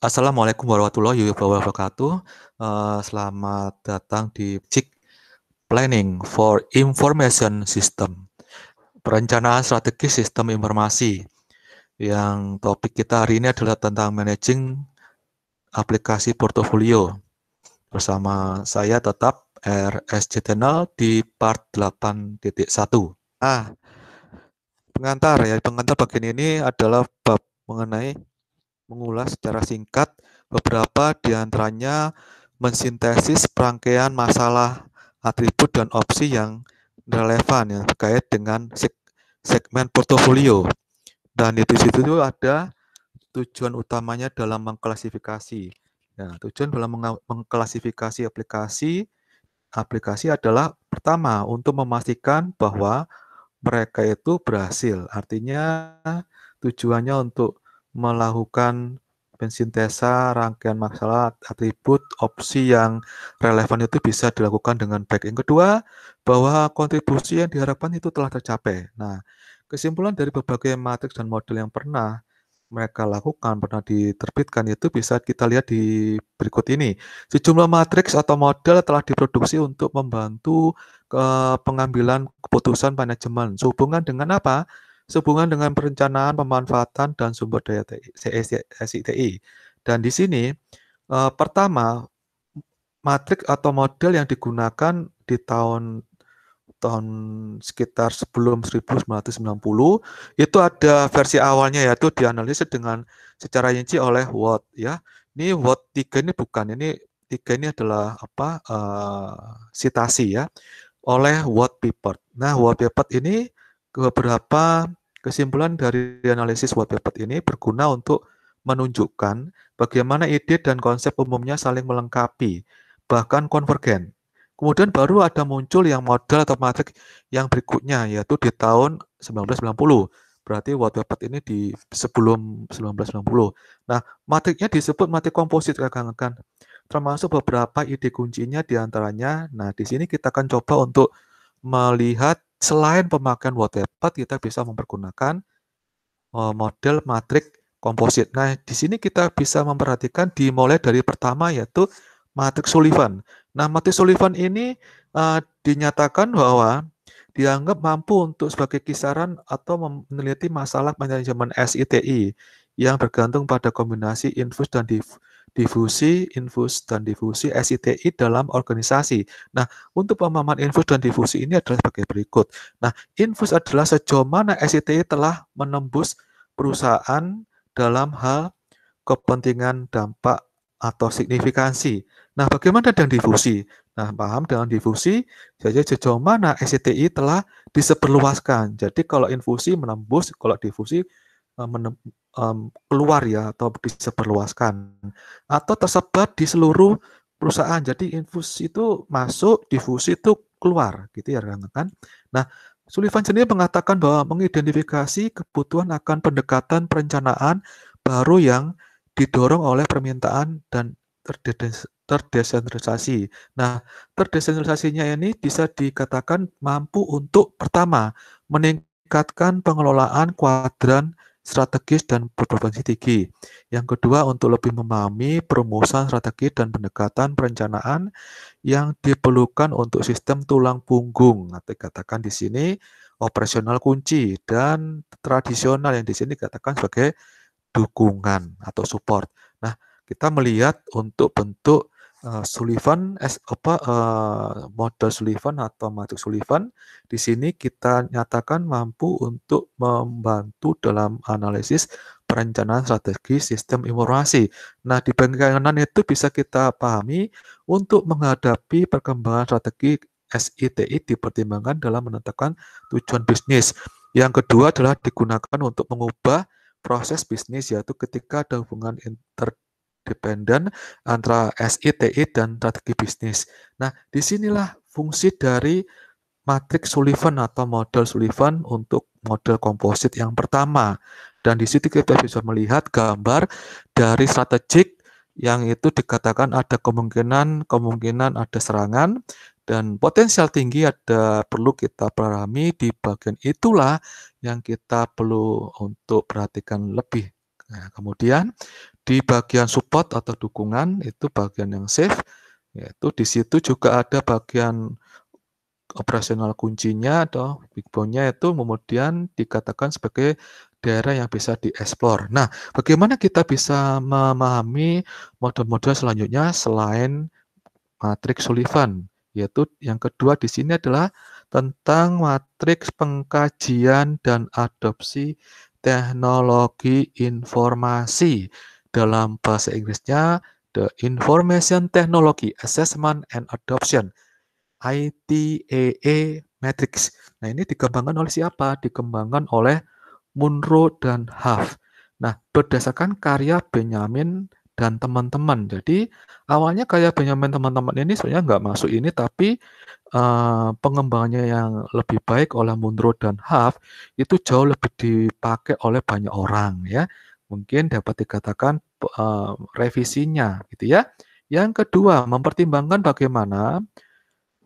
Assalamualaikum warahmatullahi wabarakatuh. Selamat datang di CIK Planning for Information System, perencanaan strategi sistem informasi. Yang topik kita hari ini adalah tentang managing aplikasi portofolio. Bersama saya tetap RSJ Channel di part 8.1. Pengantar bagian ini adalah bab mengenai mengulas secara singkat beberapa di antaranya mensintesis rangkaian masalah, atribut dan opsi yang relevan yang terkait dengan segmen portofolio. Dan di situ ada tujuan utamanya dalam mengklasifikasi. Nah, tujuan dalam mengklasifikasi aplikasi adalah pertama untuk memastikan bahwa mereka itu berhasil. Artinya tujuannya untuk melakukan pensintesa rangkaian masalah, atribut, opsi yang relevan itu bisa dilakukan dengan baik. Yang kedua, bahwa kontribusi yang diharapkan itu telah tercapai. Nah, kesimpulan dari berbagai matriks dan model yang pernah mereka lakukan, pernah diterbitkan itu bisa kita lihat di berikut ini. Sejumlah matriks atau model telah diproduksi untuk membantu pengambilan keputusan manajemen. Sehubungan dengan apa? Sehubungan dengan perencanaan, pemanfaatan, dan sumber daya SITI. Dan di sini, pertama, matriks atau model yang digunakan di tahun sekitar sebelum 1990, itu ada versi awalnya yaitu dianalisis dengan secara rinci oleh Watt ya. Ini Watt 3 ini bukan, ini 3 ini adalah sitasi ya oleh Watt Pippert. Nah, Watt Pippert ini beberapa kesimpulan dari analisis Watt Pippert ini berguna untuk menunjukkan bagaimana ide dan konsep umumnya saling melengkapi, bahkan konvergen. Kemudian baru ada muncul yang model atau matriks yang berikutnya, yaitu di tahun 1990. Berarti Watt Pippert ini di sebelum 1990. Nah, matriksnya disebut matrik komposit, rekan-rekan. Termasuk beberapa ide kuncinya diantaranya. Nah, di sini kita akan coba untuk melihat selain pemakaian Watt Pippert, kita bisa mempergunakan model matrik komposit. Nah, di sini kita bisa memperhatikan dimulai dari pertama yaitu matriks Sullivan. Nah, matriks Sullivan ini dinyatakan bahwa dianggap mampu untuk sebagai kisaran atau meneliti masalah manajemen SITI yang bergantung pada kombinasi infus dan difusi SITI dalam organisasi. Nah, untuk pemahaman infus dan difusi ini adalah sebagai berikut. Nah, infus adalah sejauh mana SITI telah menembus perusahaan dalam hal kepentingan dampak atau signifikansi. Nah, bagaimana dengan difusi? Nah, paham dengan difusi, jadi sejauh mana SITI telah disebarluaskan. Jadi kalau infusi menembus, kalau difusi keluar ya, atau disebarluaskan. Atau tersebar di seluruh perusahaan. Jadi infusi itu masuk, difusi itu keluar, gitu ya rekan-rekan. Nah, Sullivan sendiri mengatakan bahwa mengidentifikasi kebutuhan akan pendekatan perencanaan baru yang didorong oleh permintaan dan terdesentralisasi. Nah, terdesentralisasinya ini bisa dikatakan mampu untuk pertama, meningkatkan pengelolaan kuadran strategis dan berpotensi tinggi. Yang kedua, untuk lebih memahami perumusan strategi dan pendekatan perencanaan yang diperlukan untuk sistem tulang punggung. Atau dikatakan di sini operasional kunci dan tradisional yang di sini dikatakan sebagai dukungan atau support. Nah, kita melihat untuk bentuk Sullivan model Sullivan atau matriks Sullivan di sini kita nyatakan mampu untuk membantu dalam analisis perencanaan strategi sistem informasi. Nah, di bagian kanan itu bisa kita pahami untuk menghadapi perkembangan strategi SITI dipertimbangkan dalam menentukan tujuan bisnis. Yang kedua adalah digunakan untuk mengubah proses bisnis, yaitu ketika ada hubungan interdependen antara SI, TI, dan strategi bisnis. Nah, disinilah fungsi dari matriks Sullivan atau model Sullivan untuk model komposit yang pertama. Dan di situ kita bisa melihat gambar dari strategik yang itu dikatakan ada kemungkinan ada serangan dan potensial tinggi ada perlu kita pahami di bagian itulah yang kita perlu untuk perhatikan lebih. Nah, kemudian di bagian support atau dukungan itu bagian yang safe, yaitu di situ juga ada bagian operasional kuncinya atau backbone-nya itu kemudian dikatakan sebagai daerah yang bisa dieksplor. Nah, bagaimana kita bisa memahami model-model selanjutnya selain matriks Sullivan? Yaitu yang kedua di sini adalah tentang matriks pengkajian dan adopsi teknologi informasi. Dalam bahasa Inggrisnya, the Information Technology Assessment and Adoption. ITAA Matrix. Nah, ini dikembangkan oleh siapa? Dikembangkan oleh Munro dan Huff. Nah, berdasarkan karya Benjamin dan teman-teman. Jadi, awalnya karya Benjamin teman-teman ini sebenarnya nggak masuk ini, tapi pengembangannya yang lebih baik oleh Munro dan Huff itu jauh lebih dipakai oleh banyak orang ya. Mungkin dapat dikatakan revisinya gitu ya. Yang kedua, mempertimbangkan bagaimana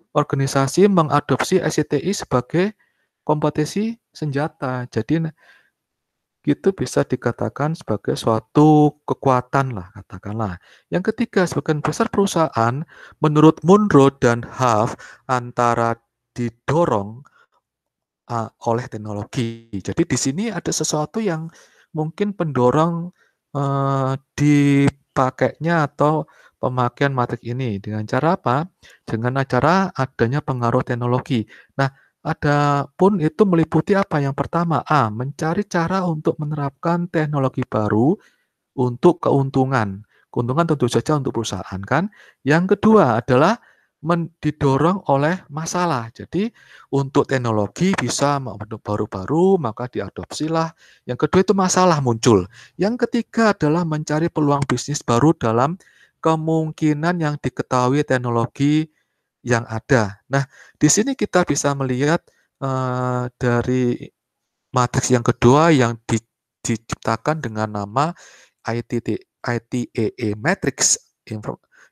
organisasi mengadopsi SITI sebagai kompetisi senjata. Jadi itu bisa dikatakan sebagai suatu kekuatan lah katakanlah. Yang ketiga, sebagian besar perusahaan menurut Munro dan Huff antara didorong oleh teknologi. Jadi di sini ada sesuatu yang mungkin pendorong dipakainya atau pemakaian matrik ini dengan cara apa? Dengan cara adanya pengaruh teknologi. Nah, ada pun itu meliputi apa? Yang pertama, mencari cara untuk menerapkan teknologi baru untuk keuntungan. Keuntungan tentu saja untuk perusahaan kan. Yang kedua adalah didorong oleh masalah. Jadi untuk teknologi bisa baru-baru maka diadopsilah. Yang kedua itu masalah muncul. Yang ketiga adalah mencari peluang bisnis baru dalam kemungkinan yang diketahui teknologi yang ada. Nah, di sini kita bisa melihat dari matriks yang kedua yang diciptakan dengan nama ITAA Matrix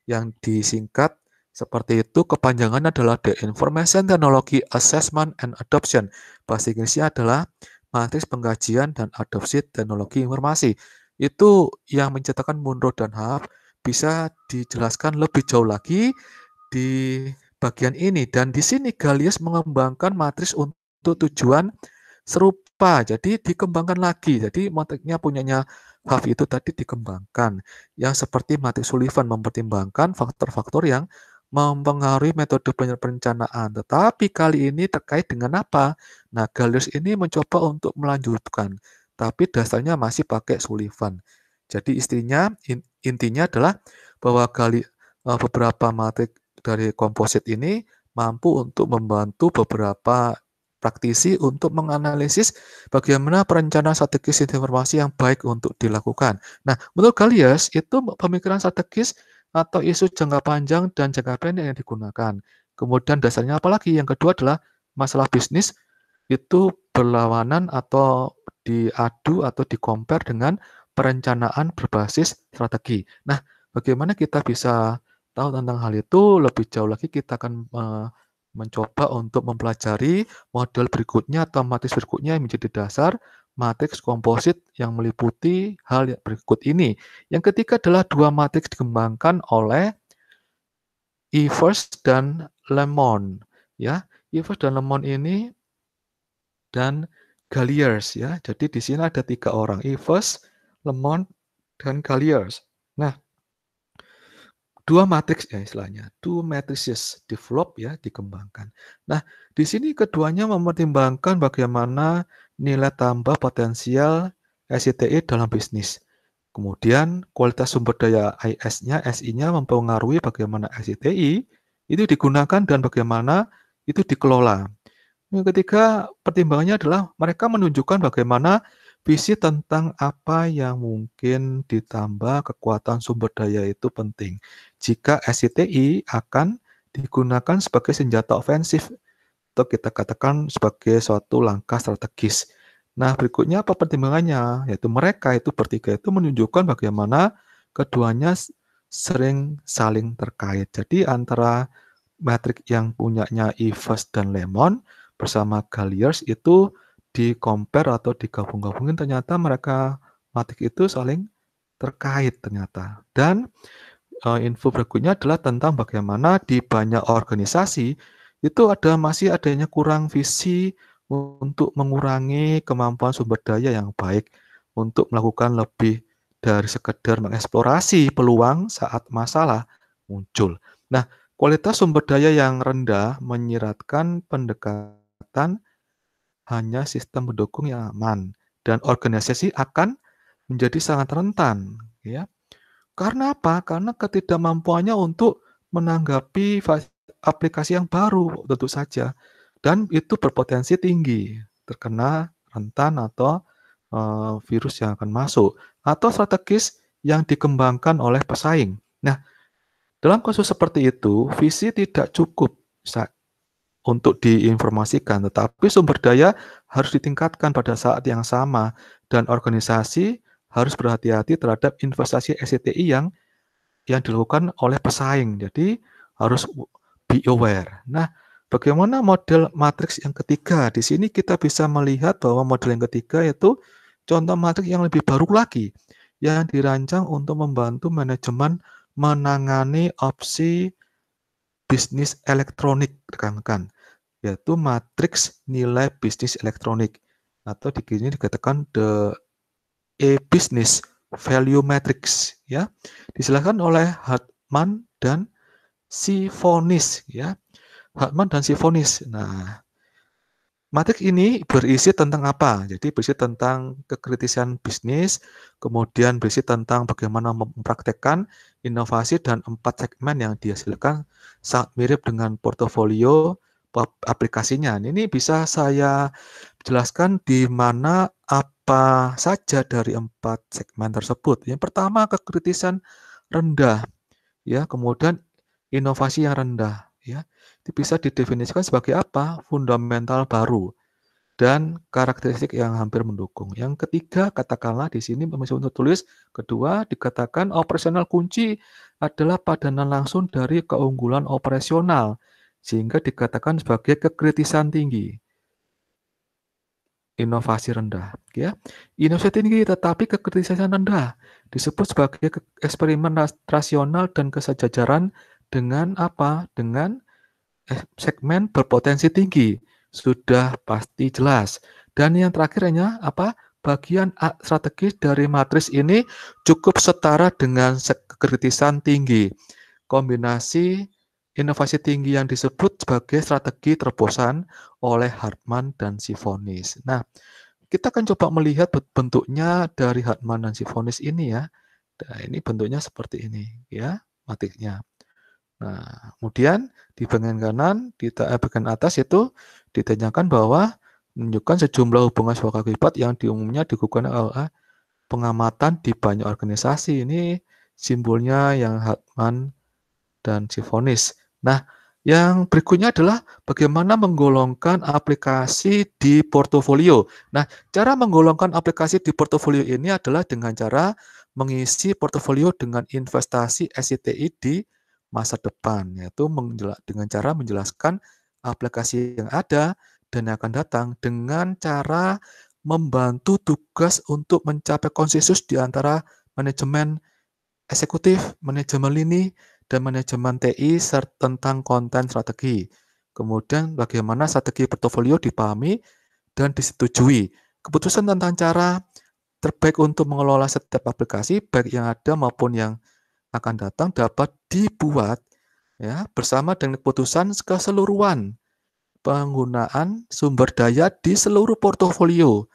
yang disingkat seperti itu. Kepanjangannya adalah The Information Technology Assessment and Adoption. Bahasa Inggrisnya adalah matriks pengkajian dan adopsi teknologi informasi. Itu yang menciptakan Munro dan Huff. Bisa dijelaskan lebih jauh lagi di bagian ini. Dan di sini Galius mengembangkan matriks untuk tujuan serupa. Jadi dikembangkan lagi. Jadi matriknya punyanya Huff itu tadi dikembangkan. Yang seperti matriks Sullivan mempertimbangkan faktor-faktor yang mempengaruhi metode perencanaan. Tetapi kali ini terkait dengan apa? Nah, Galius ini mencoba untuk melanjutkan. Tapi dasarnya masih pakai Sullivan. Jadi intinya adalah bahwa beberapa matrik dari komposit ini mampu untuk membantu beberapa praktisi untuk menganalisis bagaimana perencanaan strategis informasi yang baik untuk dilakukan. Nah, menurut Galius itu pemikiran strategis atau isu jangka panjang dan jangka pendek yang digunakan. Kemudian dasarnya apalagi? Yang kedua adalah masalah bisnis itu berlawanan atau diadu atau di-compare dengan perencanaan berbasis strategi. Nah, bagaimana kita bisa tahu tentang hal itu lebih jauh lagi, kita akan mencoba untuk mempelajari model berikutnya atau matriks berikutnya yang menjadi dasar matriks komposit yang meliputi hal yang berikut ini. Yang ketiga adalah dua matriks dikembangkan oleh Evers dan Lemon. Ya, Evers dan Lemon ini dan Galiers ya. Jadi di sini ada 3 orang, Evers, Lemon, dan Galiers. Nah, dua matriks ya istilahnya, two matrices develop ya, dikembangkan. Nah, di sini keduanya mempertimbangkan bagaimana nilai tambah potensial SITI dalam bisnis. Kemudian kualitas sumber daya IS-nya, SI-nya mempengaruhi bagaimana SITI itu digunakan dan bagaimana itu dikelola. Yang ketiga, pertimbangannya adalah mereka menunjukkan bagaimana visi tentang apa yang mungkin ditambah kekuatan sumber daya itu penting. Jika SITI akan digunakan sebagai senjata ofensif atau kita katakan sebagai suatu langkah strategis. Nah, berikutnya apa pertimbangannya? Yaitu mereka itu bertiga itu menunjukkan bagaimana keduanya sering saling terkait. Jadi antara Matrix yang punyanya Yves dan Lemon bersama Galliers itu di-compare atau digabung-gabungin ternyata mereka Matrix itu saling terkait ternyata. Dan info berikutnya adalah tentang bagaimana di banyak organisasi itu masih adanya kurang visi untuk mengurangi kemampuan sumber daya yang baik untuk melakukan lebih dari sekedar mengeksplorasi peluang saat masalah muncul. Nah, kualitas sumber daya yang rendah menyiratkan pendekatan hanya sistem pendukung yang aman dan organisasi akan menjadi sangat rentan, ya. Karena apa? Karena ketidakmampuannya untuk menanggapi aplikasi yang baru tentu saja, dan itu berpotensi tinggi terkena rentan atau, virus yang akan masuk, atau strategis yang dikembangkan oleh pesaing. Nah, dalam kasus seperti itu, visi tidak cukup untuk diinformasikan, tetapi sumber daya harus ditingkatkan pada saat yang sama, dan organisasi harus berhati-hati terhadap investasi SCTI yang dilakukan oleh pesaing. Jadi harus be aware. Nah, bagaimana model matriks yang ketiga? Di sini kita bisa melihat bahwa model yang ketiga itu contoh matriks yang lebih baru lagi, yang dirancang untuk membantu manajemen menangani opsi bisnis elektronik, rekan-rekan, yaitu matriks nilai bisnis elektronik, atau di sini dikatakan the e-business value matrix, ya. Dijelaskan oleh Hartman dan Sifonis, ya. Hartman dan Sifonis. Nah, matriks ini berisi tentang apa? Jadi berisi tentang kekritisan bisnis, kemudian berisi tentang bagaimana mempraktekkan inovasi, dan 4 segmen yang dihasilkan sangat mirip dengan portofolio aplikasinya. Ini bisa saya jelaskan di mana apa saja dari 4 segmen tersebut. Yang pertama, kekritisan rendah, ya, kemudian inovasi yang rendah, ya. Itu bisa didefinisikan sebagai apa? Fundamental baru dan karakteristik yang hampir mendukung. Yang ketiga, katakanlah di sini untuk tulis, kedua dikatakan operasional kunci adalah padanan langsung dari keunggulan operasional, sehingga dikatakan sebagai kekritisan tinggi. Inovasi rendah, ya. Inovasi tinggi tetapi kekritisan rendah disebut sebagai eksperimen rasional dan kesejajaran dengan apa? Dengan segmen berpotensi tinggi, sudah pasti jelas. Dan yang terakhirnya apa? Bagian strategis dari matriks ini cukup setara dengan kekritisan tinggi. Kombinasi inovasi tinggi yang disebut sebagai strategi terobosan oleh Hartman dan Sifonis. Nah, kita akan coba melihat bentuknya dari Hartman dan Sifonis ini, ya. Nah, ini bentuknya seperti ini, ya, matriksnya. Nah, kemudian di bagian kanan, di bagian atas itu ditanyakan bahwa menunjukkan sejumlah hubungan sebab akibat yang umumnya digunakan oleh pengamatan di banyak organisasi. Ini simbolnya yang Hartman dan Sifonis. Nah, yang berikutnya adalah bagaimana menggolongkan aplikasi di portofolio. Nah, cara menggolongkan aplikasi di portofolio ini adalah dengan cara mengisi portofolio dengan investasi SCTI di masa depan, yaitu dengan cara menjelaskan aplikasi yang ada dan yang akan datang dengan cara membantu tugas untuk mencapai konsensus di antara manajemen eksekutif, manajemen lini, dan manajemen TI serta tentang konten strategi. Kemudian bagaimana strategi portofolio dipahami dan disetujui. Keputusan tentang cara terbaik untuk mengelola setiap aplikasi, baik yang ada maupun yang akan datang, dapat dibuat, ya, bersama dengan keputusan keseluruhan penggunaan sumber daya di seluruh portofolio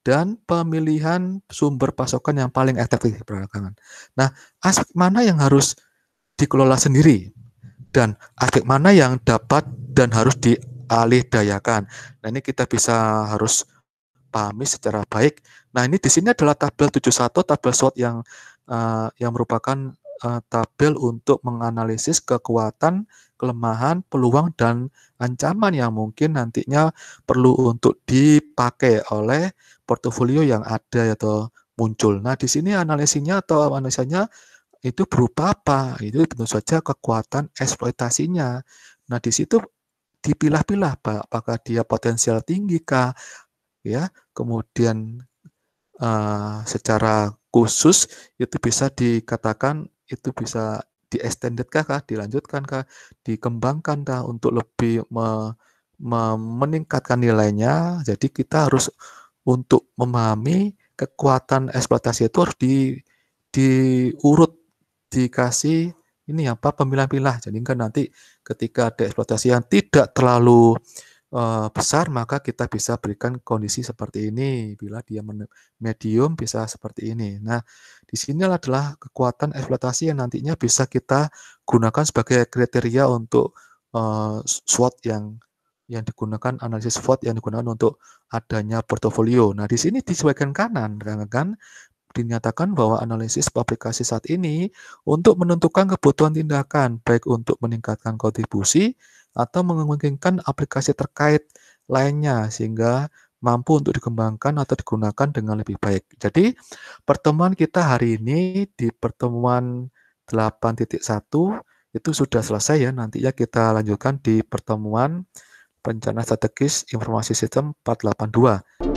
dan pemilihan sumber pasokan yang paling efektif belakangan. Nah, aspek mana yang harus dikelola sendiri dan aspek mana yang dapat dan harus dialihdayakan. Nah, ini kita bisa harus pahami secara baik. Nah, ini di sini adalah tabel 71, tabel SWOT yang merupakan tabel untuk menganalisis kekuatan, kelemahan, peluang, dan ancaman yang mungkin nantinya perlu untuk dipakai oleh portofolio yang ada atau muncul. Nah, di sini analisisnya atau analisanya itu berupa apa? Itu tentu saja kekuatan eksploitasinya. Nah, di situ dipilah-pilah, apakah dia potensial tinggi kah, ya. Kemudian secara khusus itu bisa dikatakan itu bisa di-extended kah, dilanjutkan kah, dikembangkan kah untuk lebih meningkatkan nilainya. Jadi kita harus untuk memahami kekuatan eksploitasi itu harus diurut, dikasih ini apa pemilah-pilah. Jadi kan nanti ketika ada eksploitasi yang tidak terlalu besar, maka kita bisa berikan kondisi seperti ini. Bila dia medium bisa seperti ini. Nah, di sini adalah kekuatan eksploitasi yang nantinya bisa kita gunakan sebagai kriteria untuk SWOT yang digunakan, analisis SWOT yang digunakan untuk adanya portofolio. Nah, di sini di bagian kanan, kan dinyatakan bahwa analisis aplikasi saat ini untuk menentukan kebutuhan tindakan, baik untuk meningkatkan kontribusi atau memungkinkan aplikasi terkait lainnya, sehingga mampu untuk dikembangkan atau digunakan dengan lebih baik. Jadi, pertemuan kita hari ini di pertemuan 8.1 itu sudah selesai ya, nantinya kita lanjutkan di pertemuan perencanaan strategis informasi sistem 482.